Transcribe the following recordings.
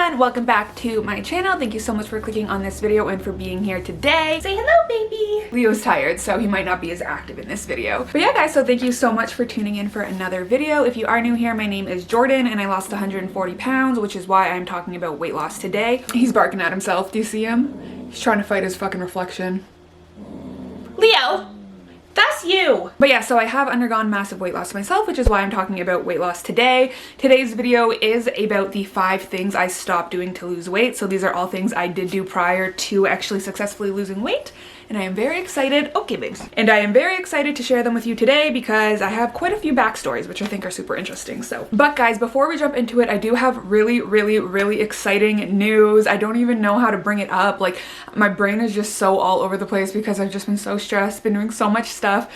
everyone, welcome back to my channel. Thank you so much for clicking on this video and for being here today. Say hello, baby. Leo's tired, so he might not be as active in this video. But yeah, guys, so thank you so much for tuning in for another video. If you are new here, my name is Jordan and I lost 140 pounds, which is why I'm talking about weight loss today. He's barking at himself. Do you see him? He's trying to fight his fucking reflection. Leo! That's you! But yeah, so I have undergone massive weight loss myself, which is why I'm talking about weight loss today. Today's video is about the 5 things I stopped doing to lose weight. So these are all things I did do prior to actually successfully losing weight. And I am very excited. Okay, babes. And I am very excited to share them with you today because I have quite a few backstories, which I think are super interesting. But guys, before we jump into it, I do have really exciting news. I don't even know how to bring it up. Like, my brain is just so all over the place because I've just been so stressed, been doing so much stuff.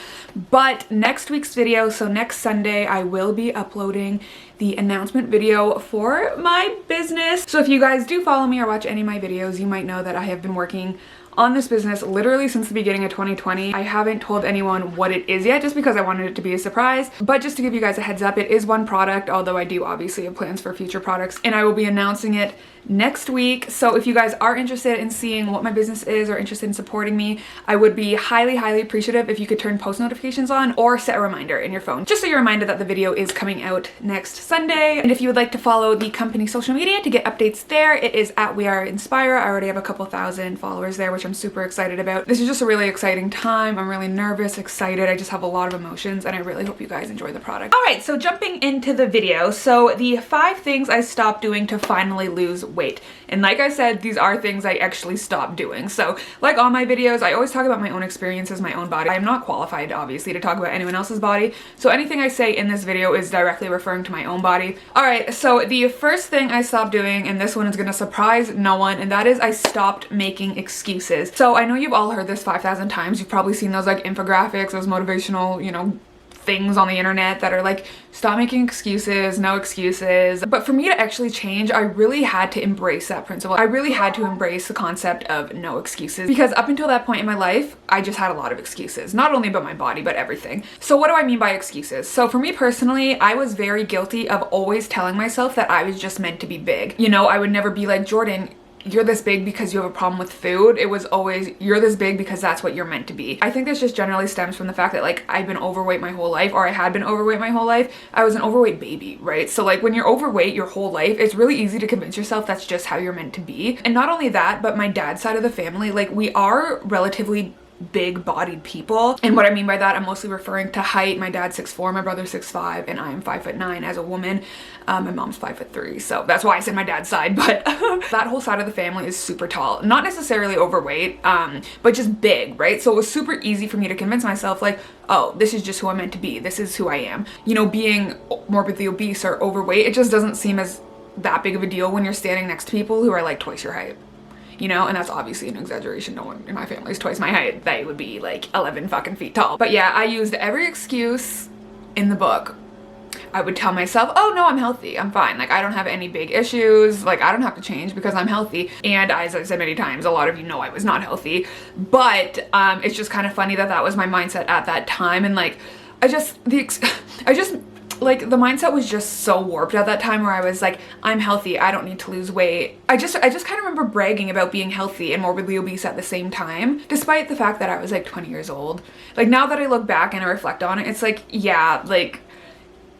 But next week's video, so next Sunday, I will be uploading the announcement video for my business. So if you guys do follow me or watch any of my videos, you might know that I have been working on this business literally since the beginning of 2020. I haven't told anyone what it is yet just because I wanted it to be a surprise, but just to give you guys a heads up, it is one product, although I do obviously have plans for future products, and I will be announcing it next week. So if you guys are interested in seeing what my business is or interested in supporting me, I would be highly appreciative if you could turn post notifications on or set a reminder in your phone, just so you're reminded that the video is coming out next Sunday. And if you would like to follow the company social media to get updates there, it is at We Are Inspire. I already have a couple thousand followers there, which I'm super excited about. This is just a really exciting time. I'm really nervous, excited. I just have a lot of emotions and I really hope you guys enjoy the product. All right, so jumping into the video. So the 5 things I stopped doing to finally lose weight. And like I said, these are things I actually stopped doing. So like all my videos, I always talk about my own experiences, my own body. I am not qualified, obviously, to talk about anyone else's body. So anything I say in this video is directly referring to my own body. All right, so the first thing I stopped doing, and this one is gonna surprise no one, and that is I stopped making excuses. So I know you've all heard this 5,000 times. You've probably seen those like infographics, those motivational, you know, things on the internet that are like, stop making excuses, no excuses. But for me to actually change, I really had to embrace that principle. I really had to embrace the concept of no excuses, because up until that point in my life, I just had a lot of excuses, not only about my body, but everything. So what do I mean by excuses? So for me personally, I was very guilty of always telling myself that I was just meant to be big. You know, I would never be like, Jordan, you're this big because you have a problem with food. It was always, you're this big because that's what you're meant to be. I think this just generally stems from the fact that like I've been overweight my whole life, or I had been overweight my whole life. I was an overweight baby, right? So like when you're overweight your whole life, it's really easy to convince yourself that's just how you're meant to be. And not only that, but my dad's side of the family, like we are relatively big-bodied people. And what I mean by that, I'm mostly referring to height. My dad's 6'4", my brother's 6'5", and I am 5'9" as a woman. My mom's 5'3", so that's why I said my dad's side, but that whole side of the family is super tall. Not necessarily overweight, but just big, right? So it was super easy for me to convince myself like, oh, this is just who I'm meant to be. This is who I am. You know, being morbidly obese or overweight, it just doesn't seem as that big of a deal when you're standing next to people who are like twice your height. You know, and that's obviously an exaggeration. No one in my family is twice my height. They would be like 11 fucking feet tall. But yeah, I used every excuse in the book. I would tell myself, oh no, I'm healthy, I'm fine. Like I don't have any big issues. Like I don't have to change because I'm healthy. And as I've said many times, a lot of you know I was not healthy. But it's just kind of funny that that was my mindset at that time. And like, like the mindset was just so warped at that time where I was like, I'm healthy, I don't need to lose weight. I just kind of remember bragging about being healthy and morbidly obese at the same time, despite the fact that I was like 20 years old. Like now that I look back and I reflect on it, it's like, yeah, like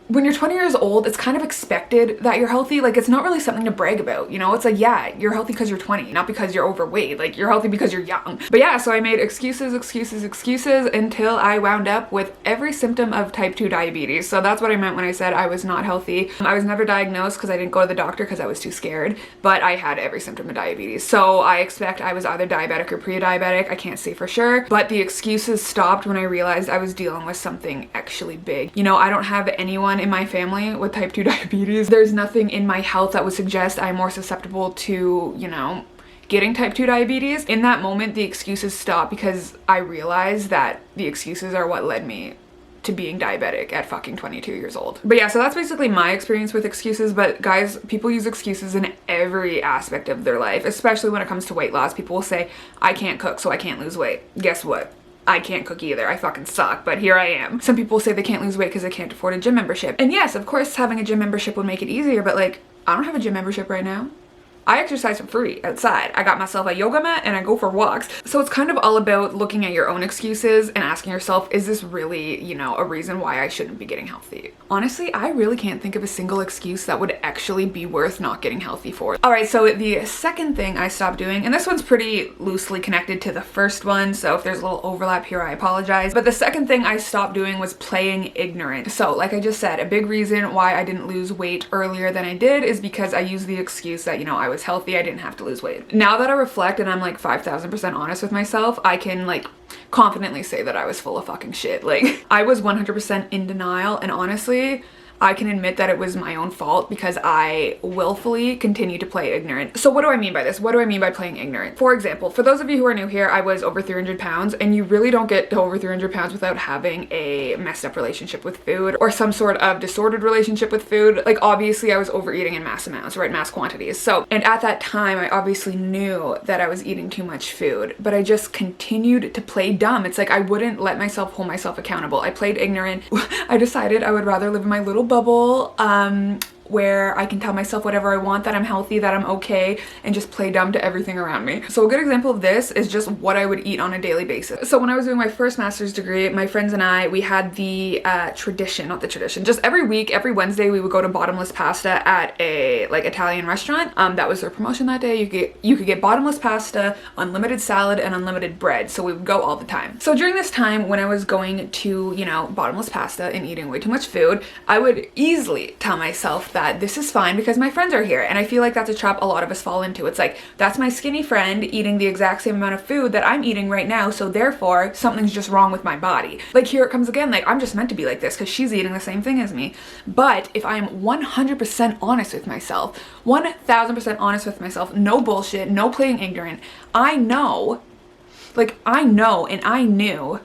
when you're 20 years old, it's kind of expected that you're healthy. Like it's not really something to brag about, you know? It's like, yeah, you're healthy because you're 20, not because you're overweight. Like you're healthy because you're young. But yeah, so I made excuses until I wound up with every symptom of type 2 diabetes. So that's what I meant when I said I was not healthy. I was never diagnosed because I didn't go to the doctor because I was too scared, but I had every symptom of diabetes. So I expect I was either diabetic or pre-diabetic. I can't say for sure, but the excuses stopped when I realized I was dealing with something actually big. You know, I don't have anyone in my family with type 2 diabetes. There's nothing in my health that would suggest I'm more susceptible to, you know, getting type 2 diabetes. In that moment, the excuses stopped because I realized that the excuses are what led me to being diabetic at fucking 22 years old. But yeah, so that's basically my experience with excuses. But guys, people use excuses in every aspect of their life, especially when it comes to weight loss. People will say, I can't cook, so I can't lose weight. Guess what? I can't cook either. I fucking suck, but here I am. Some people say they can't lose weight because they can't afford a gym membership. And yes, of course, having a gym membership would make it easier, but like, I don't have a gym membership right now. I exercise for free outside. I got myself a yoga mat and I go for walks. So it's kind of all about looking at your own excuses and asking yourself, is this really, you know, a reason why I shouldn't be getting healthy? Honestly, I really can't think of a single excuse that would actually be worth not getting healthy for. All right, so the second thing I stopped doing, and this one's pretty loosely connected to the first one, so if there's a little overlap here, I apologize. But the second thing I stopped doing was playing ignorant. So like I just said, a big reason why I didn't lose weight earlier than I did is because I used the excuse that, you know, I was healthy, I didn't have to lose weight. Now that I reflect and I'm like 5,000% honest with myself, I can like confidently say that I was full of fucking shit. Like, I was 100% in denial, and honestly, I can admit that it was my own fault because I willfully continued to play ignorant. So what do I mean by this? What do I mean by playing ignorant? For example, for those of you who are new here, I was over 300 pounds, and you really don't get to over 300 pounds without having a messed up relationship with food or some sort of disordered relationship with food. Like, obviously I was overeating in mass amounts, right? Mass quantities. So, and at that time, I obviously knew that I was eating too much food, but I just continued to play dumb. It's like I wouldn't let myself hold myself accountable. I played ignorant. I decided I would rather live in my little bubble where I can tell myself whatever I want, that I'm healthy, that I'm okay, and just play dumb to everything around me. So a good example of this is just what I would eat on a daily basis. So when I was doing my first master's degree, my friends and I, we had the just every week, every Wednesday, we would go to bottomless pasta at a like Italian restaurant. That was their promotion that day. You could get bottomless pasta, unlimited salad, and unlimited bread. So we would go all the time. So during this time, when I was going to, you know, bottomless pasta and eating way too much food, I would easily tell myself that this is fine because my friends are here. And I feel like that's a trap a lot of us fall into. It's like, that's my skinny friend eating the exact same amount of food that I'm eating right now, so therefore something's just wrong with my body. Like, here it comes again, like, I'm just meant to be like this because she's eating the same thing as me. But if I'm 100% honest with myself, 1000% honest with myself, no bullshit, no playing ignorant, I know and I knew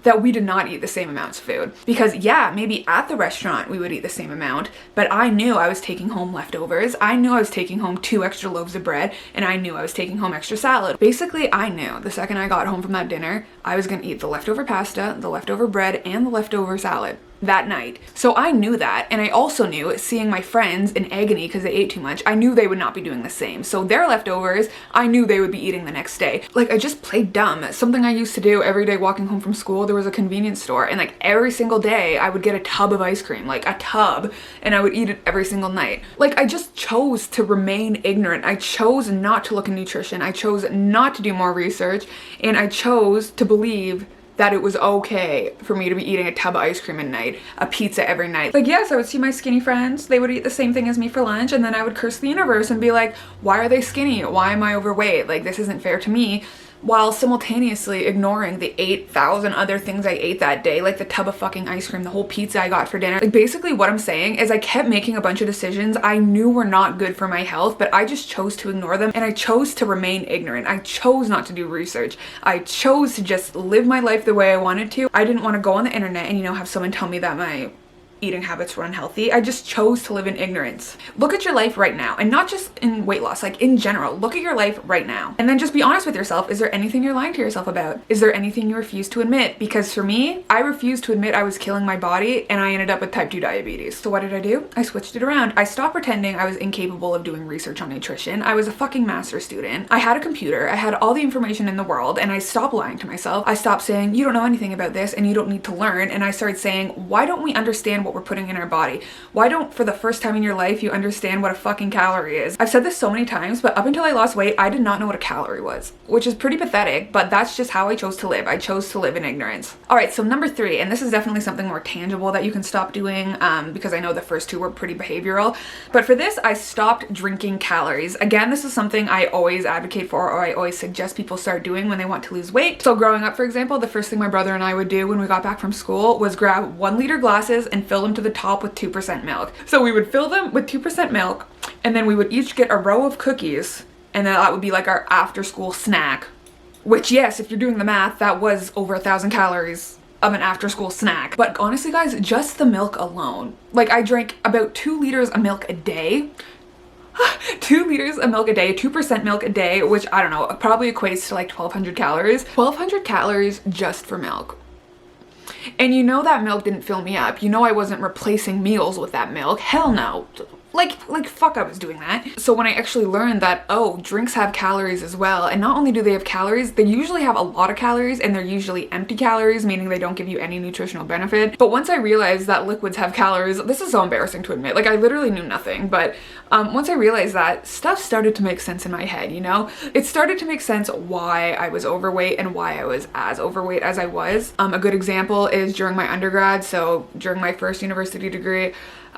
that we did not eat the same amounts of food. Because yeah, maybe at the restaurant we would eat the same amount, but I knew I was taking home leftovers. I knew I was taking home 2 extra loaves of bread, and I knew I was taking home extra salad. Basically, I knew the second I got home from that dinner, I was gonna eat the leftover pasta, the leftover bread, and the leftover salad that night. So I knew that, and I also knew, seeing my friends in agony because they ate too much, I knew they would not be doing the same. So their leftovers, I knew they would be eating the next day. Like, I just played dumb. Something I used to do every day walking home from school, there was a convenience store, and like every single day I would get a tub of ice cream, like a tub, and I would eat it every single night. Like, I just chose to remain ignorant. I chose not to look at nutrition. I chose not to do more research, and I chose to believe that it was okay for me to be eating a tub of ice cream at night, a pizza every night. Like, yes, I would see my skinny friends, they would eat the same thing as me for lunch, and then I would curse the universe and be like, why are they skinny? Why am I overweight? Like, this isn't fair to me. While simultaneously ignoring the 8,000 other things I ate that day, like the tub of fucking ice cream, the whole pizza I got for dinner. Like, basically what I'm saying is I kept making a bunch of decisions I knew were not good for my health, but I just chose to ignore them, and I chose to remain ignorant. I chose not to do research. I chose to just live my life the way I wanted to. I didn't want to go on the internet and, you know, have someone tell me that my eating habits were unhealthy. I just chose to live in ignorance. Look at your life right now, and not just in weight loss, like in general. Look at your life right now, and then just be honest with yourself. Is there anything you're lying to yourself about? Is there anything you refuse to admit? Because for me, I refused to admit I was killing my body, and I ended up with type 2 diabetes. So what did I do? I switched it around. I stopped pretending I was incapable of doing research on nutrition. I was a fucking master's student. I had a computer. I had all the information in the world, and I stopped lying to myself. I stopped saying, you don't know anything about this and you don't need to learn, and I started saying, why don't we understand what we're putting in our body? Why don't, for the first time in your life, you understand what a fucking calorie is? I've said this so many times, but up until I lost weight, I did not know what a calorie was, which is pretty pathetic, but that's just how I chose to live. I chose to live in ignorance. All right, so number 3, and this is definitely something more tangible that you can stop doing, because I know the first 2 were pretty behavioral, but for this, I stopped drinking calories. Again, this is something I always advocate for, or I always suggest people start doing when they want to lose weight. So growing up, for example, the first thing my brother and I would do when we got back from school was grab 1-liter glasses and fill them to the top with 2% milk. So we would fill them with 2% milk, and then we would each get a row of cookies, and then that would be like our after school snack, which, yes, if you're doing the math, that was over 1,000 calories of an after school snack. But honestly, guys, just the milk alone, like, I drank about 2 liters of milk a day. 2 liters of milk a day, 2% milk a day, which, I don't know, probably equates to like 1,200 calories. 1,200 calories just for milk. And you know that milk didn't fill me up. You know I wasn't replacing meals with that milk. Hell no. like fuck, I was doing that. So when I actually learned that, oh, drinks have calories as well, and not only do they have calories, they usually have a lot of calories, and they're usually empty calories, meaning they don't give you any nutritional benefit. But once I realized that liquids have calories, this is so embarrassing to admit, like I literally knew nothing, but once I realized that, stuff started to make sense in my head, you know? It started to make sense why I was overweight and why I was as overweight as I was. A good example is during my undergrad, so during my first university degree,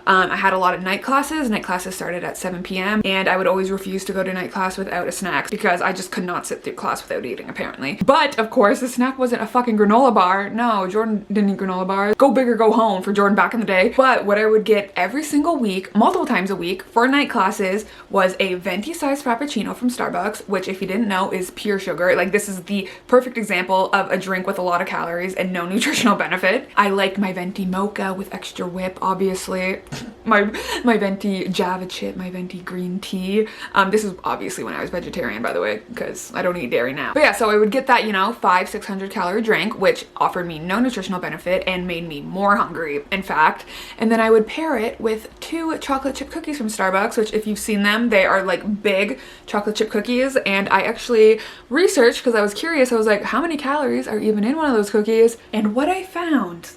I had a lot of night classes. Night classes started at 7 p.m. and I would always refuse to go to night class without a snack because I just could not sit through class without eating, apparently. But of course, the snack wasn't a fucking granola bar. No, Jordan didn't eat granola bars. Go big or go home for Jordan back in the day. But what I would get every single week, multiple times a week for night classes, was a venti sized frappuccino from Starbucks, which if you didn't know is pure sugar. Like this is the perfect example of a drink with a lot of calories and no nutritional benefit. I liked my venti mocha with extra whip, obviously. my venti java chip, my venti green tea. This is obviously when I was vegetarian, by the way, because I don't eat dairy now. But yeah, so I would get that, you know, 500-600 calorie drink, which offered me no nutritional benefit and made me more hungry, in fact. And then I would pair it with 2 chocolate chip cookies from Starbucks, which if you've seen them, they are like big chocolate chip cookies. And I actually researched because I was curious. I was like, how many calories are even in one of those cookies? And what I found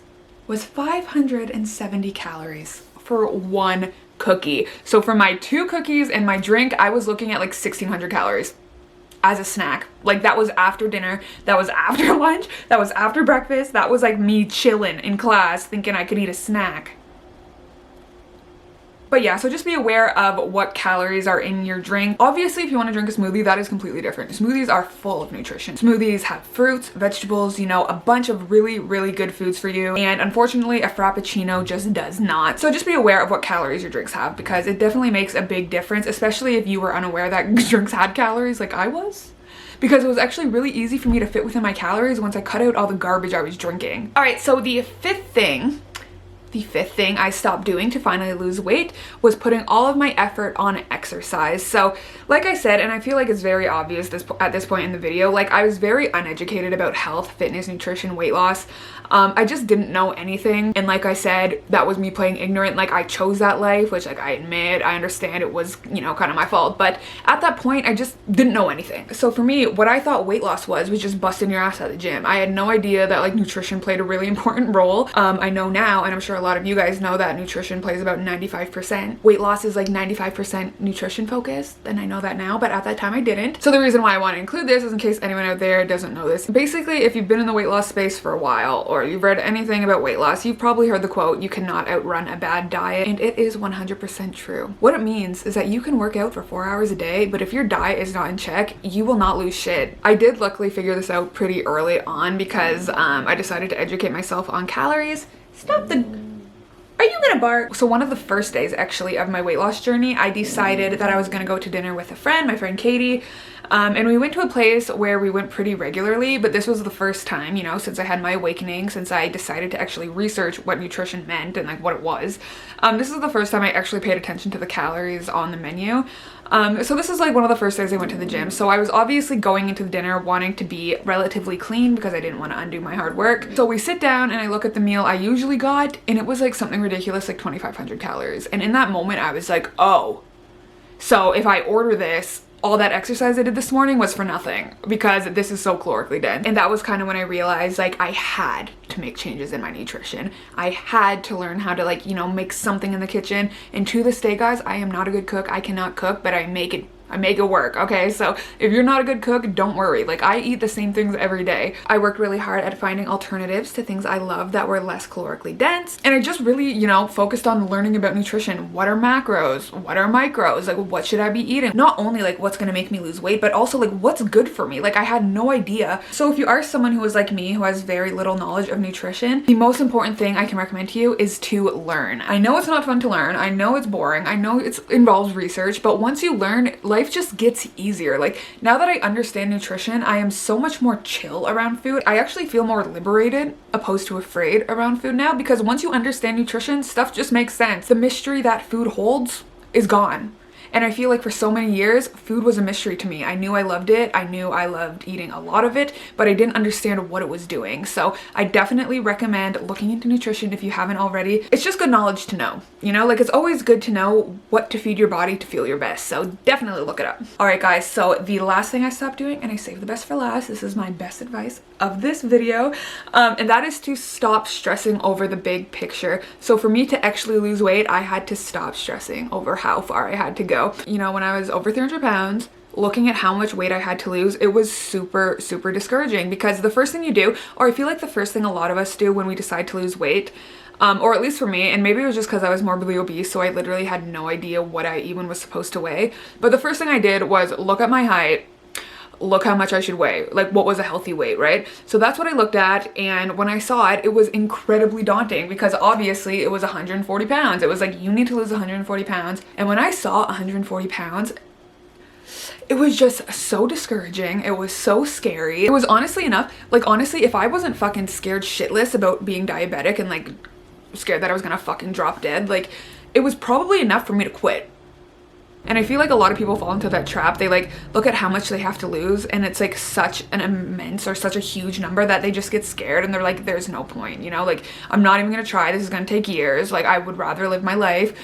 was 570 calories for one cookie. So for my 2 cookies and my drink, I was looking at like 1,600 calories as a snack. Like that was after dinner, that was after lunch, that was after breakfast, that was like me chilling in class thinking I could eat a snack. But yeah, so just be aware of what calories are in your drink. Obviously, if you want to drink a smoothie, that is completely different. Smoothies are full of nutrition. Smoothies have fruits, vegetables, you know, a bunch of really, really good foods for you. And unfortunately, a Frappuccino just does not. So just be aware of what calories your drinks have because it definitely makes a big difference, especially if you were unaware that drinks had calories like I was. Because it was actually really easy for me to fit within my calories once I cut out all the garbage I was drinking. All right, so the fifth thing I stopped doing to finally lose weight was putting all of my effort on exercise. So like I said, and I feel like it's very obvious at this point in the video, like I was very uneducated about health, fitness, nutrition, weight loss. I just didn't know anything. And like I said, that was me playing ignorant. Like I chose that life, which like I admit, I understand it was, you know, kind of my fault. But at that point, I just didn't know anything. So for me, what I thought weight loss was just busting your ass at the gym. I had no idea that like nutrition played a really important role. I know now, and I'm sure a lot of you guys know that nutrition plays about 95%. Weight loss is like 95% nutrition focused, and I know that now, but at that time I didn't. So the reason why I want to include this is in case anyone out there doesn't know this. Basically, if you've been in the weight loss space for a while, or you've read anything about weight loss, you've probably heard the quote, you cannot outrun a bad diet, and it is 100% true. What it means is that you can work out for 4 hours a day, but if your diet is not in check, you will not lose shit. I did luckily figure this out pretty early on because I decided to educate myself on calories. Stop the... Are you gonna bark? So one of the first days actually of my weight loss journey, I decided that I was gonna go to dinner with a friend, my friend Katie, and we went to a place where we went pretty regularly, but this was the first time, you know, since I had my awakening, since I decided to actually research what nutrition meant and like what it was. This is the first time I actually paid attention to the calories on the menu. So this is like one of the first days I went to the gym. So I was obviously going into the dinner wanting to be relatively clean because I didn't want to undo my hard work. So we sit down and I look at the meal I usually got, and it was like something ridiculous, like 2,500 calories. And in that moment I was like, oh, so if I order this, all that exercise I did this morning was for nothing because this is so calorically dense. And that was kind of when I realized like I had to make changes in my nutrition. I had to learn how to like, you know, make something in the kitchen. And to this day, guys, I am not a good cook. I cannot cook, but I make it work, okay? So if you're not a good cook, don't worry. Like I eat the same things every day. I worked really hard at finding alternatives to things I love that were less calorically dense. And I just really, you know, focused on learning about nutrition. What are macros? What are micros? Like what should I be eating? Not only like what's gonna make me lose weight, but also like what's good for me. Like I had no idea. So if you are someone who is like me, who has very little knowledge of nutrition, the most important thing I can recommend to you is to learn. I know it's not fun to learn. I know it's boring. I know it involves research, but once you learn, life just gets easier. Like now that I understand nutrition, I am so much more chill around food. I actually feel more liberated opposed to afraid around food now because once you understand nutrition, stuff just makes sense. The mystery that food holds is gone. And I feel like for so many years, food was a mystery to me. I knew I loved it. I knew I loved eating a lot of it, but I didn't understand what it was doing. So I definitely recommend looking into nutrition if you haven't already. It's just good knowledge to know, you know, like it's always good to know what to feed your body to feel your best. So definitely look it up. All right, guys. So the last thing I stopped doing, and I saved the best for last, this is my best advice of this video, and that is to stop stressing over the big picture. So for me to actually lose weight, I had to stop stressing over how far I had to go. You know, when I was over 300 pounds, looking at how much weight I had to lose, it was super discouraging, because the first thing you do, or I feel like the first thing a lot of us do when we decide to lose weight, or at least for me, and maybe it was just because I was morbidly obese, so I literally had no idea what I even was supposed to weigh, but the first thing I did was look at my height, look how much I should weigh, like what was a healthy weight, right? So that's what I looked at, and when I saw it, it was incredibly daunting, because obviously it was 140 pounds. It was like, you need to lose 140 pounds. And when I saw 140 pounds, it was just so discouraging. It was so scary. It was honestly enough, like honestly, if I wasn't fucking scared shitless about being diabetic and like scared that I was gonna fucking drop dead, like it was probably enough for me to quit. And I feel like a lot of people fall into that trap. They like look at how much they have to lose, and it's like such an immense or such a huge number that they just get scared, and they're like, there's no point, you know, like I'm not even gonna try, this is gonna take years, like I would rather live my life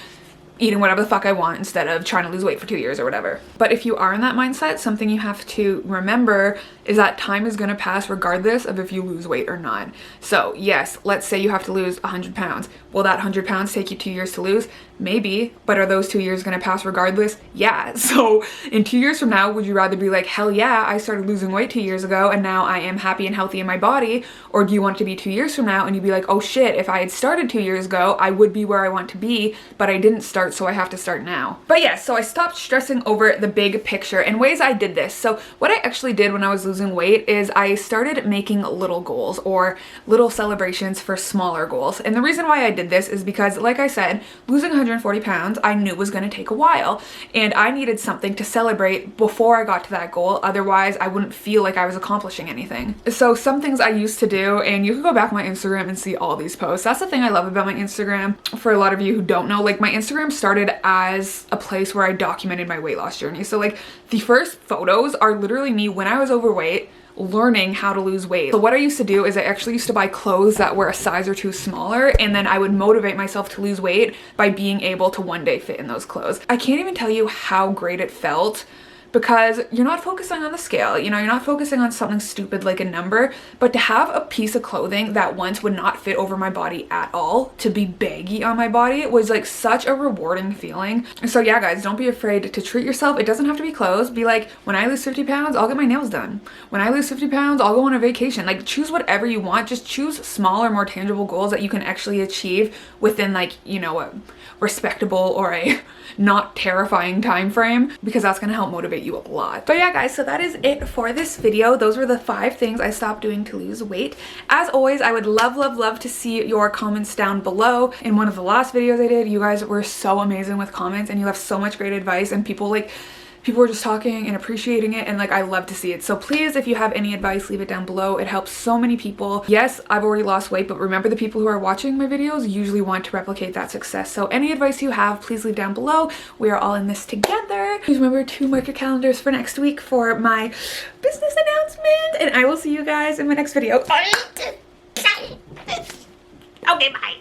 eating whatever the fuck I want instead of trying to lose weight for 2 years or whatever. But if you are in that mindset, something you have to remember is that time is gonna pass regardless of if you lose weight or not. So yes, let's say you have to lose 100 pounds. Will that 100 pounds take you 2 years to lose? Maybe, but are those 2 years gonna pass regardless? Yeah. So in 2 years from now, would you rather be like, hell yeah, I started losing weight 2 years ago and now I am happy and healthy in my body? Or do you want to be 2 years from now and you'd be like, oh shit, if I had started 2 years ago, I would be where I want to be, but I didn't start, so I have to start now. But yeah, so I stopped stressing over the big picture, and ways I did this. So what I actually did when I was losing weight is I started making little goals or little celebrations for smaller goals. And the reason why I did this is because, like I said, losing 140 pounds I knew was going to take a while, and I needed something to celebrate before I got to that goal. Otherwise I wouldn't feel like I was accomplishing anything. So some things I used to do, and you can go back on my Instagram and see all these posts. That's the thing I love about my Instagram. For a lot of you who don't know, like my Instagram started as a place where I documented my weight loss journey. So like the first photos are literally me when I was overweight, learning how to lose weight. So what I used to do is I actually used to buy clothes that were a size or two smaller, and then I would motivate myself to lose weight by being able to one day fit in those clothes. I can't even tell you how great it felt, because you're not focusing on the scale, you know, you're not focusing on something stupid like a number, but to have a piece of clothing that once would not fit over my body at all, to be baggy on my body, was like such a rewarding feeling. So yeah, guys, don't be afraid to treat yourself. It doesn't have to be clothes. Be like, when I lose 50 pounds, I'll get my nails done. When I lose 50 pounds, I'll go on a vacation. Like choose whatever you want. Just choose smaller, more tangible goals that you can actually achieve within like, you know, a respectable or a not terrifying time frame, because that's gonna help motivate you a lot. But yeah, guys, so that is it for this video. Those were the 5 things I stopped doing to lose weight. As always, I would love to see your comments down below. In one of the last videos I did, you guys were so amazing with comments, and you have so much great advice, and people were just talking and appreciating it, and like I love to see it. So please, if you have any advice, leave it down below. It helps so many people. Yes, I've already lost weight, but remember, the people who are watching my videos usually want to replicate that success. So any advice you have, please leave down below. We are all in this together. Please remember to mark your calendars for next week for my business announcement, and I will see you guys in my next video. Okay, bye.